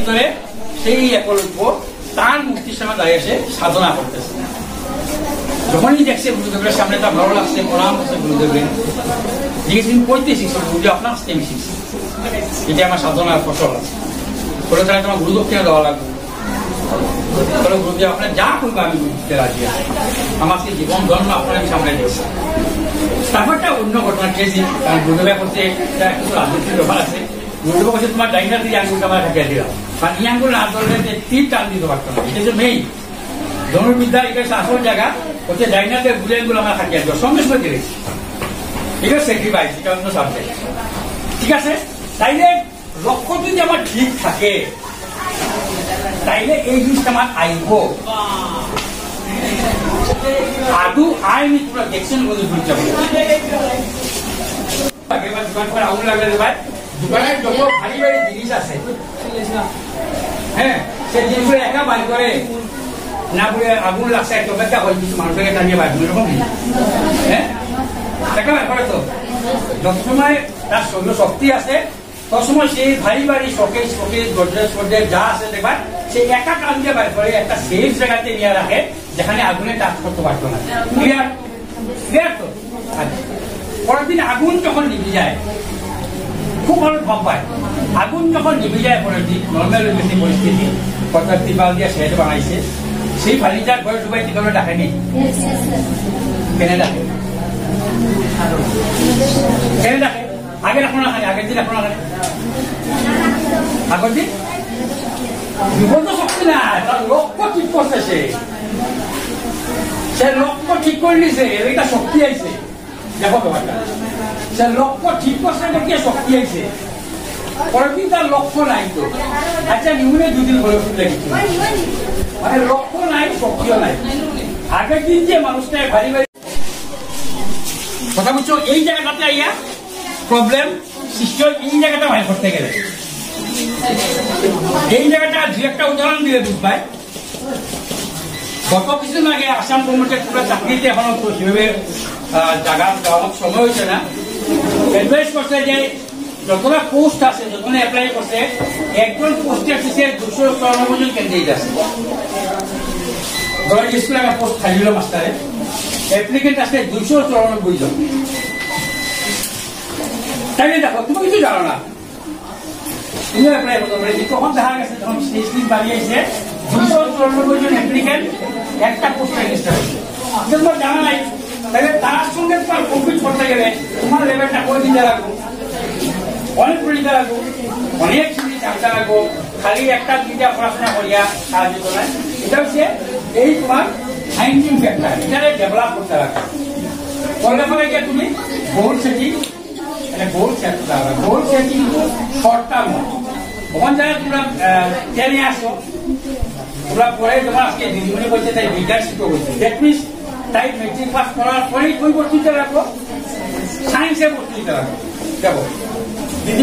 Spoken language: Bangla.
ভিতরে সেই একলব্য তার মুক্তির সামনে দাঁড়িয়ে এসে সাধনা করতেছে। যখনই দেখছে গুরুদেবের সামনে তার ভালো লাগছে, প্রণাম করছে গুরুদেবের, জিজ্ঞেস করতেছি গুরুদেব আপনার কাছে আমি শিখছি, এটা আমার সাধনার ফসল আছে, বলে তাহলে তোমার গুরুদক্ষিণা দেওয়া লাগবে। বলে গুরুদেব আপনার যা করবো আমি দিতে রাজি আছি, আমার সেই জীবন ধর্ম আপনার আমি সামনে দিয়েছি। তারপরটা অন্য ঘটনা খেয়েছি, কারণ গুরুদেবের করতে কিছু রাজনৈতিক ব্যাপার আছে। গুরুদেব বলছে তোমার ডাইনার দিয়ে আঙ্গুলটা আমার খাটিয়ে দিলাম, কারণ এই আঙ্গুল না ধরলে তীর টান দিতে পারতো না, এটা হচ্ছে মেইন ধনুর্বিদ্যা, এটা হচ্ছে আসল জায়গা, হচ্ছে ডাইনারদের গুলি আঙ্গুল আমার খাটিয়ে দেওয়া সঙ্গে সঙ্গে দিয়েছি। এটা স্যাক্রিফাইস, এটা অন্য সাবজেক্ট। ঠিক আছে, তাইলে লক্ষ্য যদি আমার ঠিক থাকে তাইলে এই জিনিসটা আমার আইব আদু আইনি তোমরা দেখছেন বলে বুঝতে পারবে। দোকান করে আগুন লাগলে ভাই দোকানের যত ভারী ভারী জিনিস আছে, হ্যাঁ সে জিনিসগুলো একা বাই করে না বলে আগুন লাগছে একটা অপেক্ষা হয় কিছু মানুষকে টানিয়ে বাই এরকম, হ্যাঁ একা বাই করে। তো যত সময় তার শরীর শক্তি আছে তত সময় সেই ভারী ভারী শোকেস শোকেস গডরেজ ফডরেজ যা আছে দেখবা সে একা টান দিয়ে বাই করে একটা সেফ জায়গাতে নিয়ে রাখে যেখানে আগুনে টাচ করতে পারতো না। ক্লিয়ার? ক্লিয়ার তো? পরের দিন আগুন যখন নিভে যায় খুব ভালো ভাব পায়, আগুন যখন নিভে যায় পরের দিন নর্মাল বেশি পরিস্থিতি কর্তার ত্রিপাল দিয়ে শেড বানাইছে, সেই ফালিটার ঘরে ঢুকাই কি করে ডাকেনি? কেনে ডাকে? কেনে ডাকে? আগে রাখো না, আগের দিন রাখো না, আগের দিন বিপদ শক্তি না, তার লক্ষ্য ঠিক করছে, সে লক্ষ্য ঠিক করে নিছে, এটা শক্তি আইছে। দেখো ব্যাপারটা, সে লক্ষ্য ঠিক করছে দেখিয়ে শক্তি আইছে, পরের দিন তার লক্ষ্য নাই। তো আচ্ছা নিউনে দুদিন বলে ফুটলে কিছু মানে লক্ষ্য নাই, শক্তিও নাই। আগের দিন যে মানুষটা ভারী ভারী কথা বুঝছো, এই জায়গাটাতে আইয়া প্রবলেম সৃষ্টি হয়। এই জায়গাটা ভাই করতে গেলে এই জায়গাটা দু একটা উদাহরণ দিলে বুঝবাই। গত কিছুদিন আগে আসাম গভর্নমেন্টের পুরো চাকরিতে এখনো সেভাবে জায়গা দেওয়ার সময় হয়েছে না, অ্যাডভাইস করছে যে যতটা পোস্ট আছে যতটা অ্যাপ্লাই করছে একজন পোস্টে আসছে 294 জন ক্যান্ডিডেট আছে। ধরো স্কুলে একটা পোস্ট খালি হলো মাস্টারে, অ্যাপ্লিকেন্ট আছে 294 জন। তাই দেখো তুমি কিছু জানো না, তুমিও অ্যাপ্লাই করতে পারে। তখন দেখা গেছে যখন স্লিপ বাড়িয়েছে 294 জন অ্যাপ্লিকেন্ট একটা পোস্টে রেজিস্টার হয়েছে, তোমার জানা নাই। তাহলে তার সঙ্গে তোমার কম্পিট করতে গেলে তোমার লেভেলটা করে দিতে লাগবো, অনেক পড়িতে লাগবো, অনেক সিঁড়ি চাপতে লাগবো, খালি একটা দুইটা পড়াশোনা করিয়া সাহায্য করে। এটা হচ্ছে এই তোমার ফাইন্ডিং ফ্যাক্টর, এটা ডেভেলপ করতে লাগবে। করলে পরে গিয়ে তুমি গোল সেটিং, গোল সেট করতে হবে। গোল সেটিং শর্ট টার্ম, ওখান জায়গায় তোমরা টেনে আসো, তোমরা পরে তোমার আজকে দিদিমণি বলছে তাই লিডারশিপও বলছে। দ্যাট মিনস তাই মেট্রিক পাস করার পরেই ওই বস্তুটা রাখো, সায়েন্সের বস্তুটা রাখো। দেখো দিদি